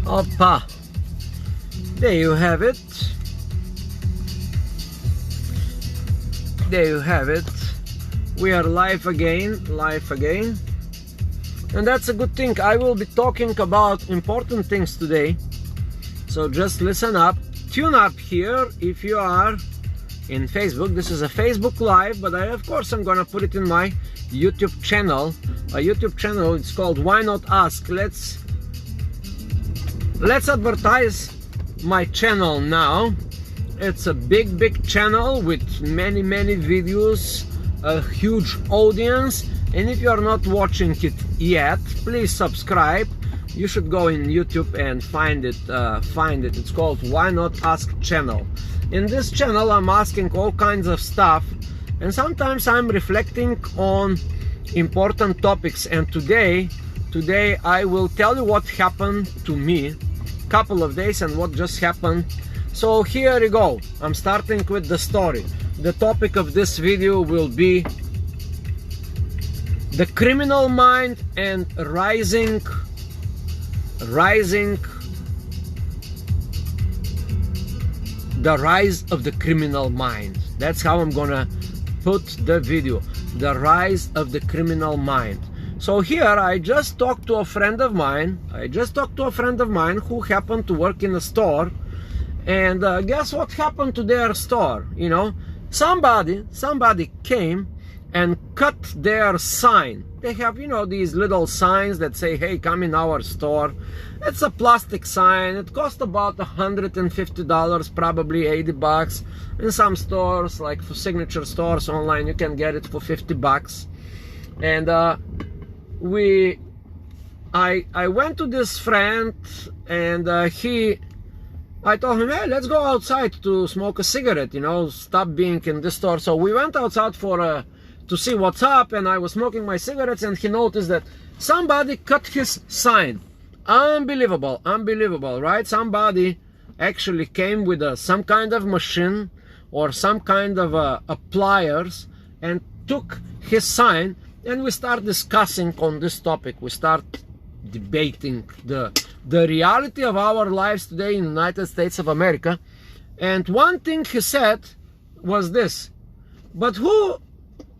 Opa, there you have it. There you have it. We are live again, and that's a good thing. I will be talking about important things today, so just listen up, tune up here. If you are in Facebook, this is a Facebook Live, but of course I'm gonna put it in my YouTube channel. A YouTube channel, it's called Why Not Ask. Let's advertise my channel now. It's a big channel with many videos, a huge audience, and if you are not watching it yet, please subscribe. You should go in YouTube and find it. It's called Why Not Ask channel. In this channel I'm asking all kinds of stuff, and sometimes I'm reflecting on important topics, and today I will tell you what happened to me couple of days and what just happened. So here we go. I'm starting with the story. The topic of this video will be the criminal mind and rising the rise of the criminal mind. That's how I'm gonna put the video, the rise of the criminal mind. So here I just talked to a friend of mine. Who happened to work in a store, and guess what happened to their store? You know, somebody came and cut their sign. They have, you know, these little signs that say, hey, come in our store. It's a plastic sign. It cost about $150, probably $80. In some stores, like for signature stores online, you can get it for $50. And I went to this friend, and I told him, hey, let's go outside to smoke a cigarette, you know, stop being in this store. So we went outside to see what's up, and I was smoking my cigarettes, and he noticed that somebody cut his sign. Unbelievable, right? Somebody actually came with some kind of machine or some kind of pliers and took his sign, and we start discussing on this topic. We start debating the reality of our lives today in the United States of America. And one thing he said was this: but who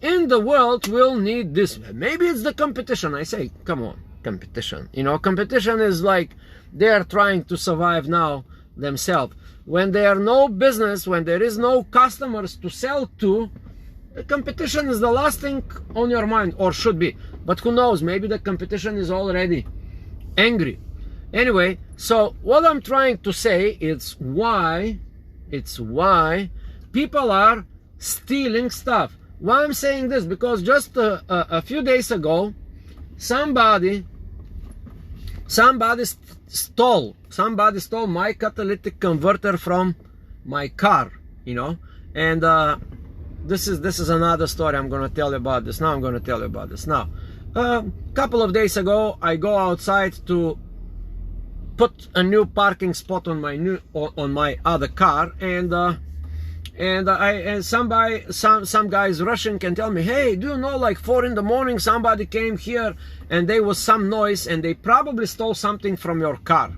in the world will need this? Maybe it's the competition. I say, come on, competition. You know, competition is like they're trying to survive now themselves. When there are no business, when there is no customers to sell to, competition is the last thing on your mind, or should be. But who knows, maybe the competition is already angry. Anyway, so what I'm trying to say is why people are stealing stuff. Why I'm saying this? Because just a few days ago, somebody stole my catalytic converter from my car, you know. And this is another story. I'm going to tell you about this now. A couple of days ago, I go outside to put a new parking spot on my other car, and some guys rushing and tell me, hey, do you know, like 4 in the morning somebody came here and there was some noise and they probably stole something from your car.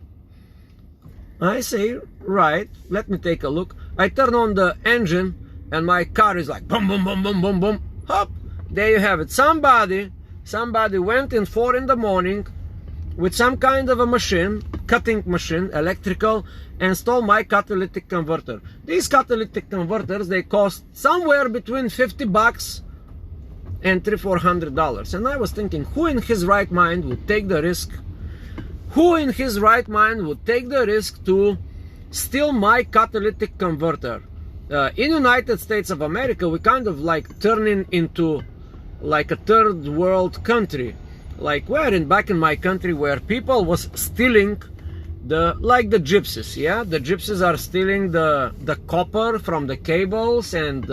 I say, right, let me take a look. I turn on the engine and my car is like boom, boom, boom, boom, boom, boom. Hop, there you have it. Somebody went in 4 in the morning with some kind of a machine, cutting machine, electrical, and stole my catalytic converter. These catalytic converters, they cost somewhere between $50 and $300-400. And I was thinking, who in his right mind would take the risk? Who in his right mind would take the risk to steal my catalytic converter? In United States of America, we kind of like turning into like a third world country, like back in my country, where people was stealing the gypsies. Yeah, the gypsies are stealing the copper from the cables, and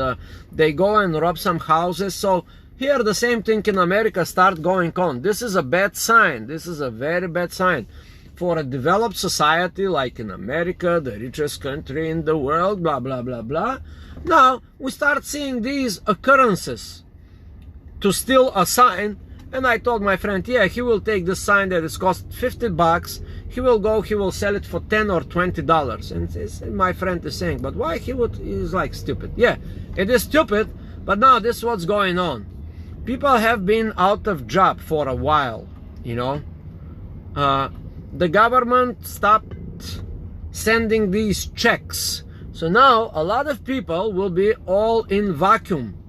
they go and rob some houses. So here the same thing in America start going on. This is a bad sign. This is a very bad sign for a developed society like in America, the richest country in the world, blah blah blah blah. Now we start seeing these occurrences to steal a sign And I told my friend, yeah, he will take this sign that is cost $50. He will go, he will sell it for $10 or $20. And my friend is saying, but why he's like stupid. Yeah, it is stupid, but now this is what's going on. People have been out of job for a while, you know. The government stopped sending these checks. So now a lot of people will be all in vacuum.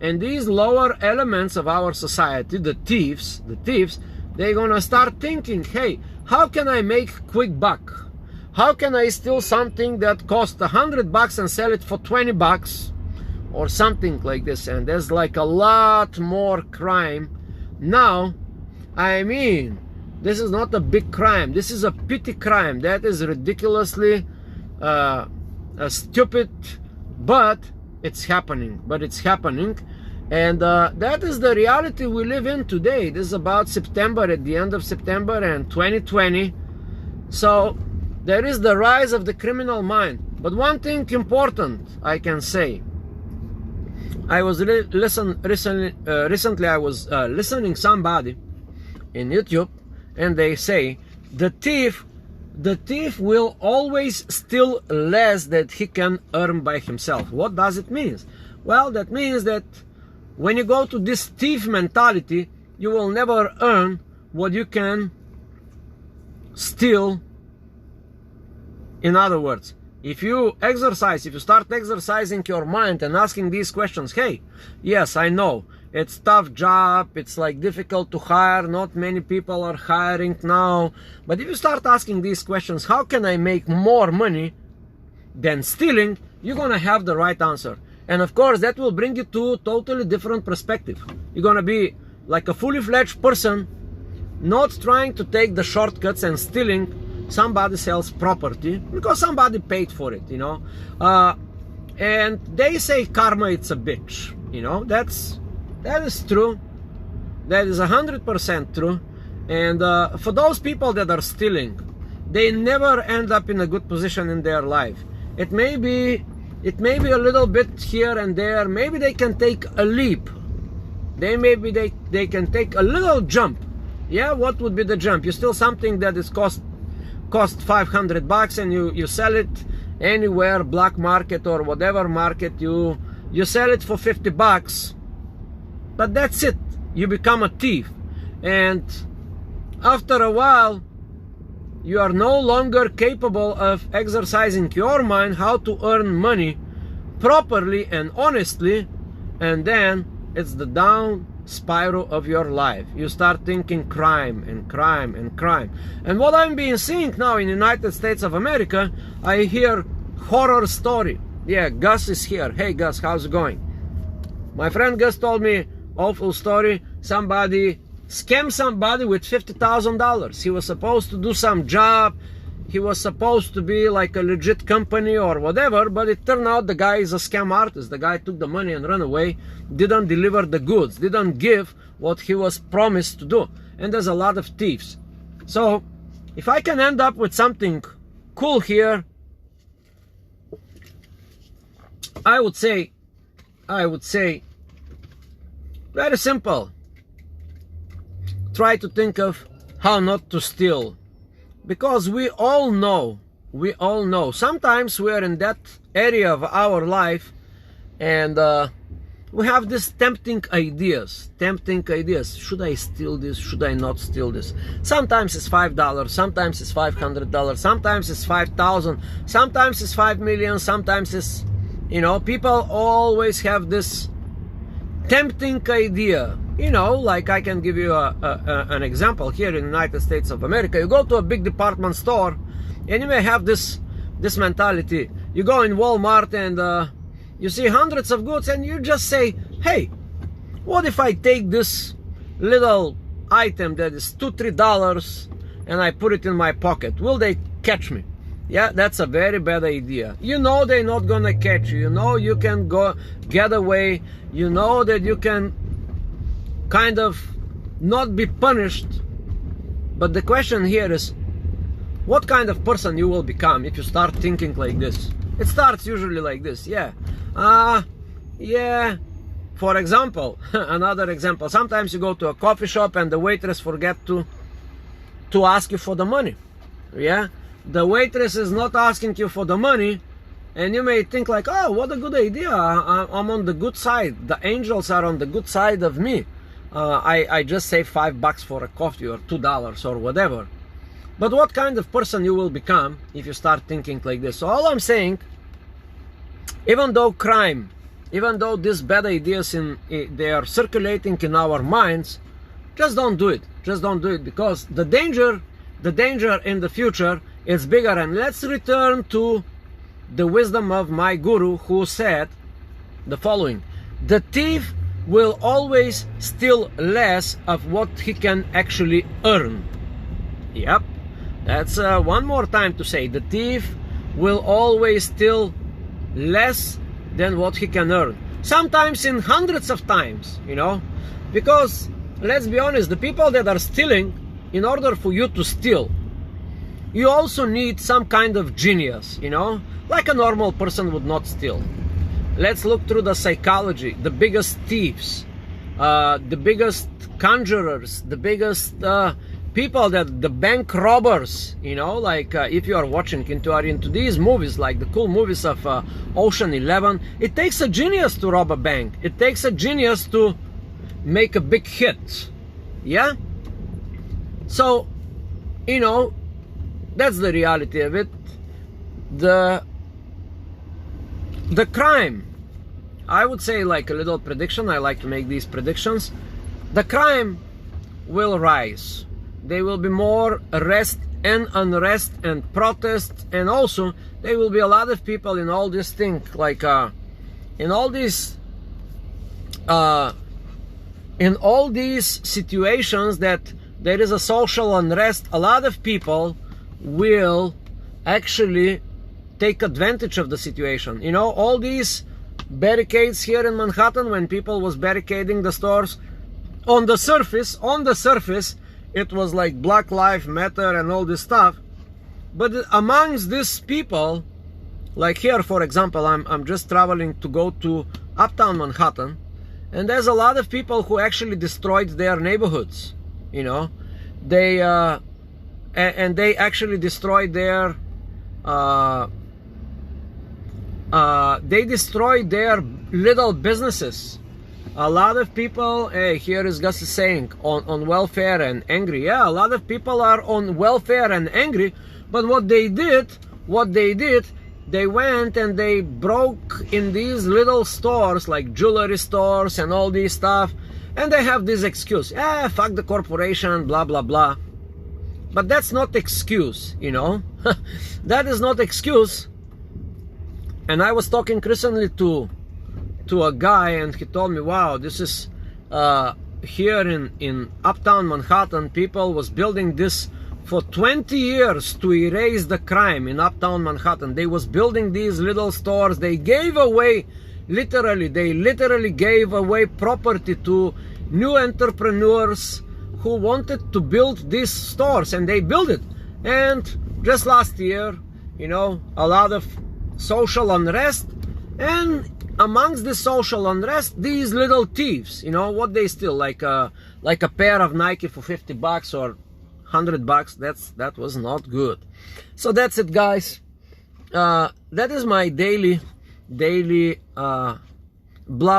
And these lower elements of our society, the thieves, they're gonna start thinking, hey, how can I make quick buck? How can I steal something that cost $100 and sell it for $20 or something like this? And there's like a lot more crime now. I mean, this is not a big crime. This is a petty crime. That is ridiculously stupid, but it's happening. And that is the reality we live in today. This is about September, at the end of September and 2020. So there is the rise of the criminal mind. But one thing important I can say, I was recently I was listening somebody in YouTube, and they say the thief will always steal less than he can earn by himself. What does it mean? Well, that means that when you go to this thief mentality, you will never earn what you can steal. In other words, if you start exercising your mind and asking these questions, hey, yes, I know, it's tough job, it's like difficult to hire, not many people are hiring now, but if you start asking these questions, how can I make more money than stealing, you're gonna have the right answer. And of course, that will bring you to a totally different perspective. You're gonna be like a fully fledged person, not trying to take the shortcuts and stealing somebody else's property because somebody paid for it, you know. And they say karma, it's a bitch, you know. That is true. That is 100% true. And for those people that are stealing, they never end up in a good position in their life. It may be a little bit here and there. Maybe they can take a leap. They can take a little jump. Yeah, what would be the jump? You steal something that is cost $500 and you sell it anywhere, black market or whatever market, you sell it for $50. But that's it. You become a thief. And after a while, you are no longer capable of exercising your mind how to earn money properly and honestly, and then it's the down spiral of your life. You start thinking crime and crime and crime. And what I'm being seeing now in the United States of America, I hear horror story. Yeah, Gus is here. Hey Gus, how's it going? My friend Gus told me awful story. Somebody scam somebody with $50,000. He was supposed to do some job. He was supposed to be like a legit company or whatever, but it turned out the guy is a scam artist. The guy took the money and ran away, didn't deliver the goods, didn't give what he was promised to do. And there's a lot of thieves. So if I can end up with something cool here, I would say very simple. Try to think of how not to steal, because we all know sometimes we are in that area of our life and we have these tempting ideas. Should I steal this? Should I not steal this? Sometimes it's $5, sometimes it's $500, sometimes it's $5,000, sometimes it's $5 million, sometimes it's, you know, people always have this tempting idea. You know, like I can give you an example here in the United States of America. You go to a big department store and you may have this mentality. You go in Walmart and you see hundreds of goods and you just say, hey, what if I take this little item that is $2-3 and I put it in my pocket? Will they catch me? Yeah, that's a very bad idea. You know they're not gonna catch you. You know you can go get away. You know that you can kind of not be punished. But the question here is, what kind of person you will become if you start thinking like this? It starts usually like this. Yeah, For example, another example, sometimes you go to a coffee shop and the waitress forget to ask you for the money. Yeah, the waitress is not asking you for the money, and you may think like, oh, what a good idea, I'm on the good side, the angels are on the good side of me. I just saved $5 for a coffee, or $2 or whatever. But what kind of person you will become if you start thinking like this? So all I'm saying, even though crime, even though these bad ideas they are circulating in our minds, just don't do it. Just don't do it, because the danger in the future is bigger. And let's return to the wisdom of my guru, who said the following: the thief will always steal less of what he can actually earn. Yep, that's one more time to say, the thief will always steal less than what he can earn. Sometimes in hundreds of times, you know, because let's be honest, the people that are stealing, in order for you to steal, you also need some kind of genius, you know, like a normal person would not steal. Let's look through the psychology. The biggest thieves, the biggest conjurers, the biggest people, that the bank robbers, you know, like if you are watching into these movies, like the cool movies of Ocean 11, it takes a genius to rob a bank. It takes a genius to make a big hit. Yeah, so you know, that's the reality of it. The crime, I would say, like a little prediction, I like to make these predictions, the crime will rise. There will be more arrest and unrest and protests, and also there will be a lot of people in all this thing, like in all these situations that there is a social unrest. A lot of people will actually take advantage of the situation. You know, all these barricades here in Manhattan, when people was barricading the stores, on the surface it was like Black Lives Matter and all this stuff, but amongst these people, like here for example, I'm just traveling to go to uptown Manhattan, and there's a lot of people who actually destroyed their neighborhoods. You know, they and they actually destroyed their little businesses. A lot of people, hey, here is Gus saying, on welfare and angry. Yeah, a lot of people are on welfare and angry, but what they did, they went and they broke in these little stores, like jewelry stores and all these stuff, and they have this excuse, fuck the corporation, blah blah blah. But that's not excuse, you know. That is not excuse. And I was talking recently to a guy, and he told me, wow, this is here in uptown Manhattan, people was building this for 20 years to erase the crime in uptown Manhattan. They was building these little stores. They gave away, they literally gave away property to new entrepreneurs who wanted to build these stores, and they built it. And just last year, you know, a lot of social unrest, and amongst the social unrest, these little thieves, you know, what they steal, like a pair of Nike for $50 or $100. That was not good. So that's it, guys. That is my daily blah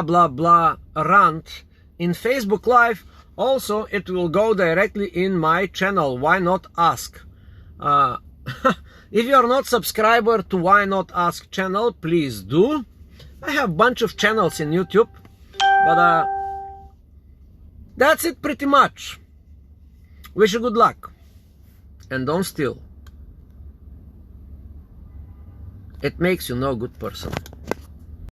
blah blah rant in Facebook Live. Also, it will go directly in my channel, Why Not Ask. If you are not subscriber to Why Not Ask channel, please do. I have a bunch of channels in YouTube, but that's it pretty much. Wish you good luck, and don't steal. It makes you no good person.